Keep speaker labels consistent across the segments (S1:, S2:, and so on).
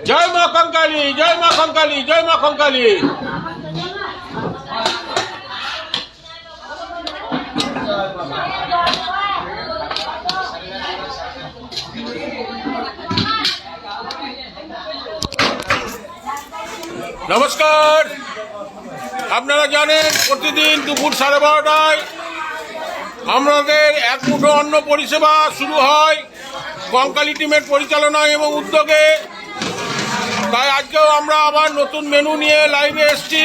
S1: জয় মা কঙ্কালী, জয় মা কঙ্কালী, জয় মা কঙ্কালী। নমস্কার। আপনারা জানেন প্রতিদিন দুপুর 12:30টায় আমাদের এক মুঠো অন্ন পরিষেবা শুরু হয় কঙ্কালী টিমের পরিচালনায় এবং উদ্যোগে। তাই আজকেও আমরা আবার নতুন মেনু নিয়ে লাইভে এসেছি।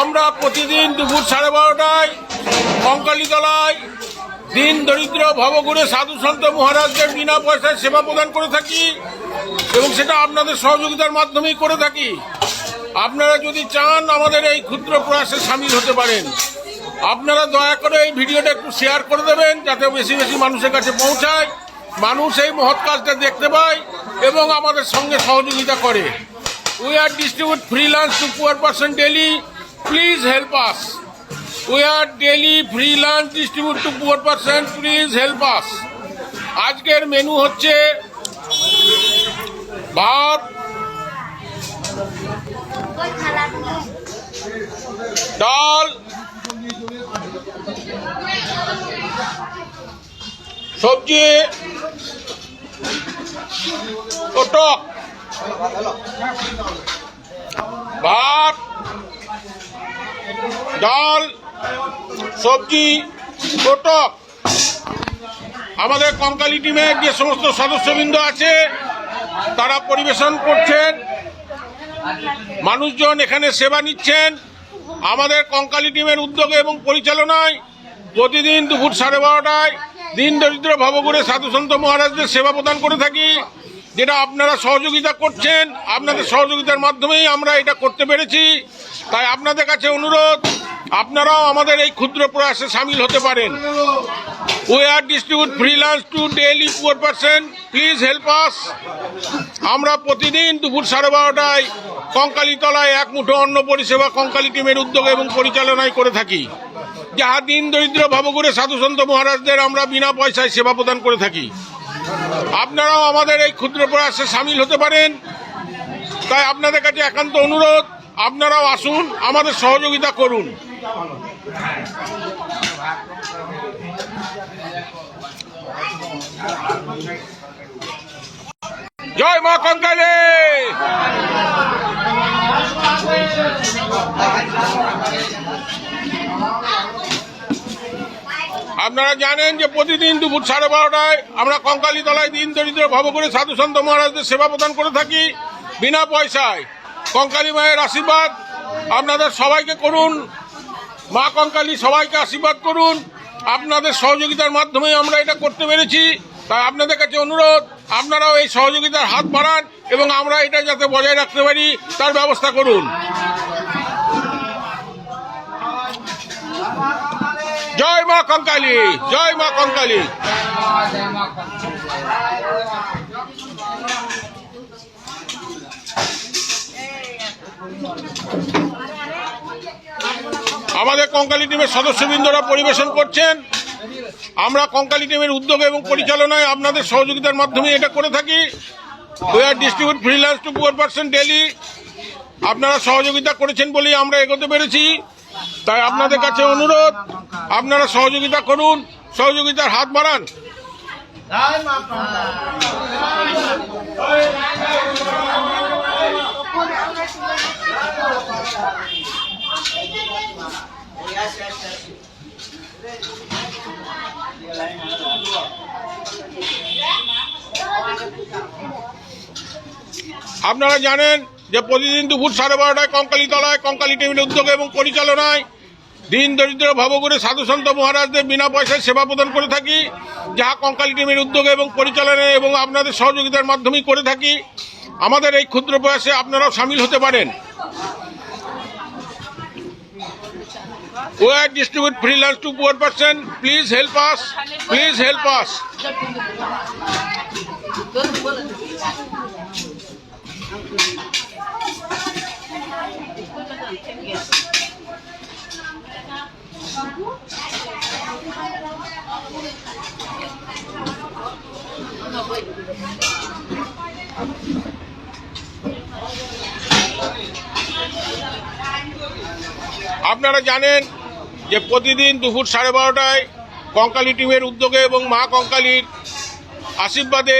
S1: আমরা প্রতিদিন দুপুর 12:30টায় কঙ্কালীতলায় দিন দরিদ্র ভবঘুরে সাধু সন্ত মহারাজদের বিনা পয়সায় সেবা প্রদান করে থাকি এবং সেটা আপনাদের সহযোগিতার মাধ্যমেই করে থাকি। আপনারা যদি চান আমাদের এই ক্ষুদ্র প্রয়াসে সামিল হতে পারেন। আপনারা দয়া করে এই ভিডিওটা একটু শেয়ার করে দেবেন যাতে বেশি বেশি মানুষের কাছে পৌঁছায়, মানুষ এই মহৎ কাজটা দেখতে পায় এবং আমাদের সঙ্গে সহযোগিতা করে। We are distribute free lunch to poor person daily, please help us. We are daily free lunch distribute to poor person, please help us. আজকের মেনু হচ্ছে ভাত, ডাল, সবজি ও টক। ভাত, ডাল, সবজি ও টক। আমাদের কঙ্কালী টিমের যে সমস্ত সদস্যবৃন্দ আছে তারা পরিবেশন করছেন, মানুষজন এখানে সেবা নিচ্ছেন। আমাদের কঙ্কালী টিমের উদ্যোগে এবং পরিচালনায় প্রতিদিন দুপুর 12:30টায় দিন দরিদ্র ভবঘুরে সাধু সন্ত মহারাজদের সেবা প্রদান করে থাকি, যেটা আপনারা সহযোগিতা করছেন। আপনাদের সহযোগিতার মাধ্যমেই আমরা এটা করতে পেরেছি। তাই আপনাদের কাছে অনুরোধ, আপনারাও আমাদের এই ক্ষুদ্র প্রয়াসে সামিল হতে পারেন। We are distribute free lunch to daily poor person, please help আস। আমরা প্রতিদিন দুপুর 12:30টায় কঙ্কালীতলায় এক মুঠো অন্ন পরিষেবা কঙ্কালী টিমের উদ্যোগে এবং পরিচালনায় করে থাকি, যাহা দিন দরিদ্র ভবঘুরে সাধু সন্ত মহারাজদের আমরা বিনা পয়সায় সেবা প্রদান করে থাকি। আপনারাও আমাদের এই ক্ষুদ্র প্রয়াসে সামিল হতে পারেন। তাই আপনাদের কাছে একান্ত অনুরোধ, আপনারাও আসুন, আমাদের সহযোগিতা করুন। জয় মা কঙ্কালী। আপনারা জানেন যে প্রতিদিন দুপুর 12:30টায় আমরা কঙ্কালীতলায় দিন দরিদ্র ভবঘুরে সাধু সন্ত মহারাজদের সেবা প্রদান করে থাকি বিনা পয়সায়। কঙ্কালী মায়ের আশীর্বাদ আপনাদের সবাইকে করুন। মা কঙ্কালী সবাইকে আশীর্বাদ করুন। আপনাদের সহযোগিতার মাধ্যমে আমরা এটা করতে পেরেছি। তাই আপনাদের কাছে অনুরোধ, আপনারাও এই সহযোগিতার হাত বাড়ান এবং আমরা এটা যাতে বজায় রাখতে পারি তার ব্যবস্থা করুন। জয় মা কঙ্কালী, জয় মা কঙ্কালী। আমাদের কঙ্কালী টিমের সদস্যবৃন্দরা পরিবেশন করছেন। আমরা কঙ্কালী টিমের উদ্যোগে এবং পরিচালনায় আপনাদের সহযোগিতার মাধ্যমে এটা করে থাকি। We are distribute free lunch to poor person daily. আপনারা সহযোগিতা করেছেন বলেই আমরা এগোতে পেরেছি। তাই আপনাদের কাছে অনুরোধ, আপনারা সহযোগিতা করুন, সহযোগিতার হাত বাড়ান। আপনারা জানেন যে প্রতিদিন দুপুর 12:30টায় কঙ্কালীতলায় কঙ্কালী টিমের উদ্যোগে এবং পরিচালনায় দিন দরিদ্র ভবঘুরে সাধু সন্ত মহারাজদের বিনা পয়সায় সেবা প্রদান করে থাকি, যাহা কঙ্কালী টিমের উদ্যোগে এবং পরিচালনায় এবং আপনাদের সহযোগিতার মাধ্যমেই করে থাকি। আমাদের এই ক্ষুদ্র প্রয়াসে আপনারাও সামিল হতে পারেন। We distribute free lunch to poor person. Please help us. Please help us. আপনারা জানেন যে প্রতিদিন দুপুর 12:30টায় কঙ্কালী টিমের উদ্যোগে এবং মা কঙ্কালীর আশীর্বাদে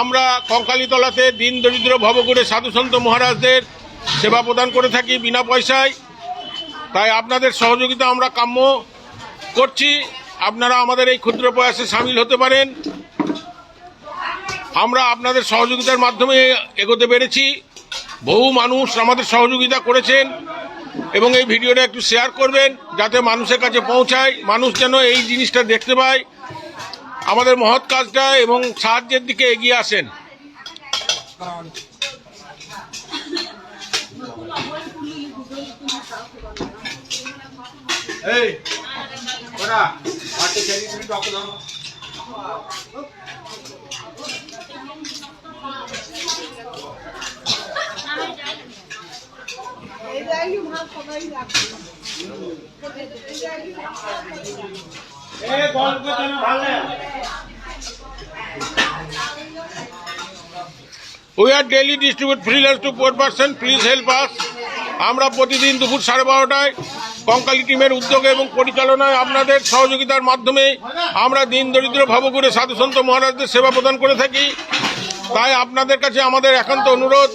S1: আমরা কঙ্কালীতলাতে দিন দরিদ্র ভবঘুরে সাধুসন্ত মহারাজদের সেবা প্রদান করে থাকি বিনা পয়সায়। তাই আপনাদের সহযোগিতা আমরা কাম্য করছি। আপনারা আমাদের এই ক্ষুদ্র প্রয়াসে সামিল হতে পারেন। আমরা আপনাদের সহযোগিতার মাধ্যমে এগোতে পেরেছি। বহু মানুষ আমাদের সহযোগিতা করেছেন এবং এই ভিডিওটা একটু শেয়ার করবেন যাতে মানুষের কাছে পৌঁছায়, মানুষ যেন এই জিনিসটা দেখতে পায়, আমাদের মহৎ কাজটা এবং সাহায্যের দিকে এগিয়ে আসেন। We are daily distribute free lunch to poor person. Please help us. আমরা প্রতিদিন দুপুর 12:30টায় কঙ্কালী টিমের উদ্যোগে এবং পরিচালনায় আপনাদের সহযোগিতার মাধ্যমে আমরা দিন দরিদ্র ভবঘুরে সাধুসন্ত মহারাজদের সেবা প্রদান করে থাকি। তাই আপনাদের কাছে আমাদের একান্ত অনুরোধ,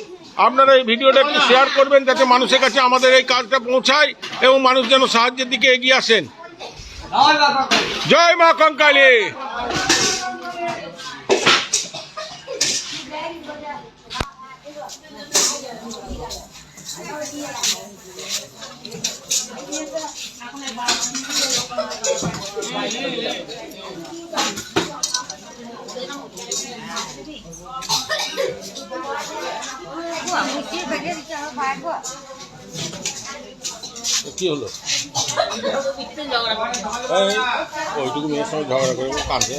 S1: আপনারা এই ভিডিওটা একটু শেয়ার করবেন যাতে মানুষের কাছে আমাদের এই কাজটা পৌঁছায় এবং মানুষ যেন সাহায্যের দিকে এগিয়ে আসেন। জয় মা কঙ্কালী। কি হলো? ওইটুকু মেয়ের সঙ্গে ঝগড়া করে কাঁদছে।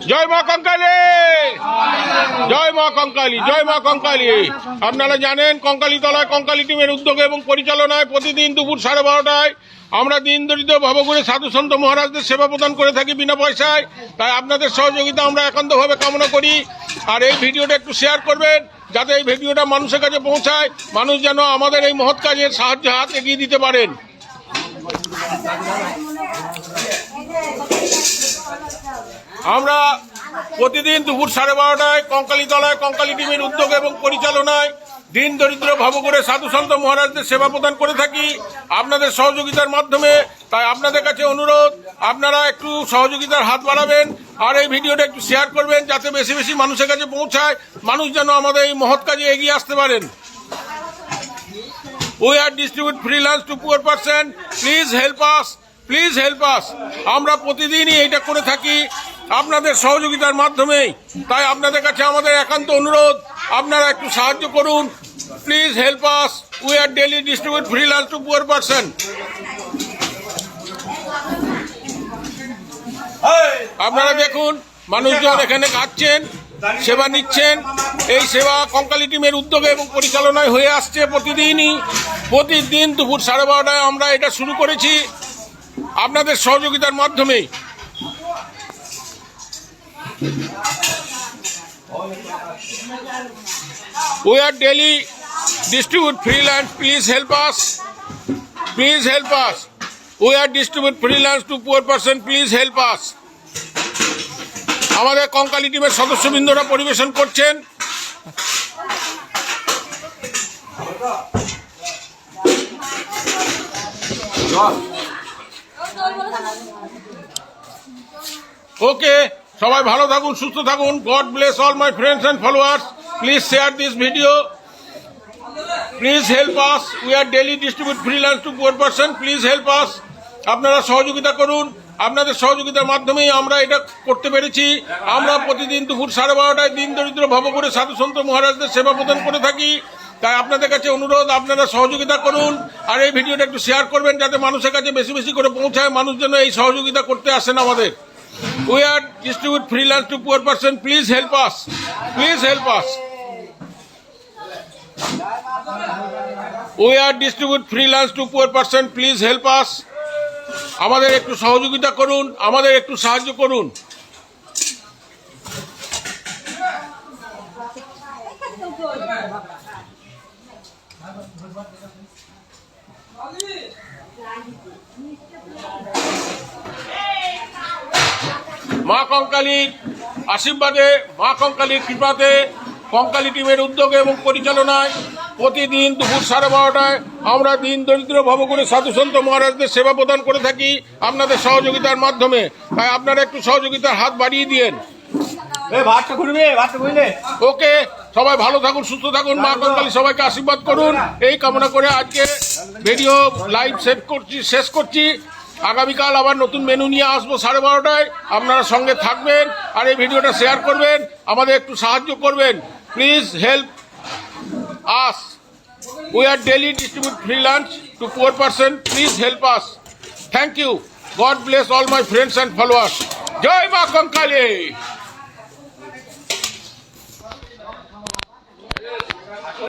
S1: জয় মা কঙ্কালী, জয় মা কঙ্কালী, জয় মা কঙ্কালী। আপনারা জানেন কঙ্কালীতলায় কঙ্কালী টিমের উদ্যোগে এবং পরিচালনায় প্রতিদিন দুপুর 12:30টায় আমরা দিন দরিদ্র ভবঘুরে সাধুসন্ত মহারাজদের সেবা প্রদান করে থাকি বিনা পয়সায়। তাই আপনাদের সহযোগিতা আমরা একান্তভাবে কামনা করি। আর এই ভিডিওটা একটু শেয়ার করবেন যাতে এই ভিডিওটা মানুষের কাছে পৌঁছায়, মানুষ যেন আমাদের এই মহৎ কাজের সাহায্য হাত এগিয়ে দিতে পারেন। আমরা প্রতিদিন দুপুর 12:30টায় কঙ্কালীতলায় কঙ্কালী টিমের উদ্যোগে এবং পরিচালনায় দিন দরিদ্র ভবঘুরে সাধুসন্ত মহারাজদের সেবা প্রদান করে থাকি আপনাদের সহযোগিতার মাধ্যমে। তাই আপনাদের কাছে অনুরোধ, আপনারা একটু সহযোগিতার হাত বাড়াবেন আর এই ভিডিওটা একটু শেয়ার করবেন যাতে বেশি বেশি মানুষের কাছে পৌঁছায়, মানুষ যেন আমাদের এই মহৎ কাজে এগিয়ে আসতে পারেন। We are distribute free lunch to poor person. Please help us. Please help us. আমরা প্রতিদিনই এইটা করে থাকি আপনাদের সহযোগিতার মাধ্যমেই। তাই আপনাদের কাছে আমাদের একান্ত অনুরোধ, আপনারা একটু সাহায্য করুন। Please help us. We are daily distribute free lunch to poor person. আপনারা দেখুন মানুষজন এখানে কাটছেন, সেবা নিচ্ছেন। এই সেবা কঙ্কালী টিমের উদ্যোগে এবং পরিচালনায় হয়ে আসছে প্রতিদিন দুপুর 12:30টায় আমরা এটা শুরু করেছি আপনাদের সহযোগিতার মাধ্যমেই। We are daily distribute free lunch. Please help us. Please help us. We are distribute free lunch to poor person. Please help us. আমাদের কঙ্কালী টিমের সদস্যবৃন্দরা পরিবেশন করছেন। ওকে, সবাই ভালো থাকুন, সুস্থ থাকুন। God bless all my friends and followers. Please share this video. Please help us. We are daily distribute free lunch to poor person. Please help us. আপনারা সহযোগিতা করুন। আপনাদের সহযোগিতার মাধ্যমেই আমরা এটা করতে পেরেছি। আমরা প্রতিদিন দুপুর 12:30টায় দিন দরিদ্র ভবঘুরে সাধুসন্ত মহারাজদের সেবা প্রদান করে থাকি। তাই আপনাদের কাছে অনুরোধ, আপনারা সহযোগিতা করুন আর এই ভিডিওটা একটু শেয়ার করবেন যাতে মানুষের কাছে বেশি বেশি করে পৌঁছায়, মানুষ যেন এই সহযোগিতা করতে আসেন আমাদের। We are distribute free lunch to poor person. Please help us. Please help us. We are distribute free lunch to poor person. Please help us. আমাদের একটু সহযোগিতা করুন, আমাদের একটু সাহায্য করুন। মা কঙ্কালীর আশীর্বাদে, মা কঙ্কালীর কৃপাতে, কঙ্কালী টিমের উদ্যোগে এবং পরিচালনায় প্রতিদিন দুপুর 12:30টায় আমরা দিন দরিদ্র ভবঘুরে সাধুসন্ত মহারাজদের সেবা প্রদান করে থাকি আপনাদের সহযোগিতার মাধ্যমে। তাই আপনারা একটু সহযোগিতার হাত বাড়িয়ে দিয়েন। ওকে, সবাই ভালো থাকুন, সুস্থ থাকুন, মা কঙ্কালী সবাইকে আশীর্বাদ করুন, এই কামনা করে আজকে ভিডিও লাইভ শেষ করছি। আগামীকাল আবার নতুন মেনু নিয়ে আসবো 12:30টায়। আপনারা সঙ্গে থাকবেন আর এই ভিডিওটা শেয়ার করবেন, আমাদের একটু সাহায্য করবেন। Please help us. We are daily distribute free lunch to poor person. Please help us. Thank you. God bless all my friends and followers. Jai Ma Kankali.